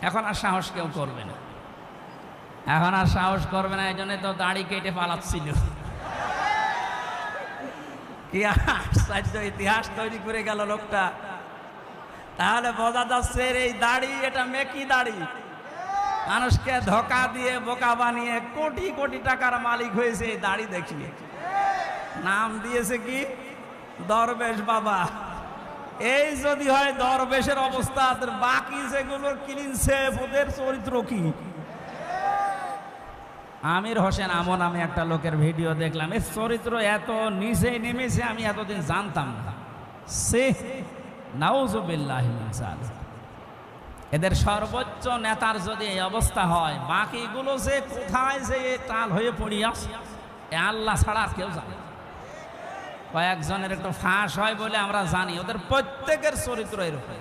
এখন আর সাহস কেউ করবে না, এখন আর সাহস করবে না। এই জন্য তো দাড়ি কেটে পালাচ্ছিল। কি আশ্চর্য ইতিহাস তৈরি করে গেল লোকটা। তাহলে বোঝা যাচ্ছে এই দাড়ি এটা মেকি দাড়ি, মানুষকে ধোকা দিয়ে বোকা বানিয়ে কোটি কোটি টাকার মালিক হয়েছে এই দাড়ি দেখিয়ে। নাম দিয়েছে কি? দরবেশ বাবা। এই যদি হয় দরবেশের অবস্থা, বাকি যেগুলো কিনছে ওদের চরিত্র কি? আমির হোসেন আমন আমি একটা লোকের ভিডিও দেখলাম, এর চরিত্র এত নিচে নেমেছে আমি এতদিন জানতাম না। সে নাউজুবিল্লাহি মিন যালিক। এদের সর্বোচ্চ নেতার যদি এই অবস্থা হয়, বাকিগুলো যে কোথায় যে টাল হয়ে পড়িয়াস আল্লাহ ছাড়া আর কেউ জানে। কয়েকজনের একটু ফাঁস হয় বলে আমরা জানি, ওদের প্রত্যেকের চরিত্র এরকম।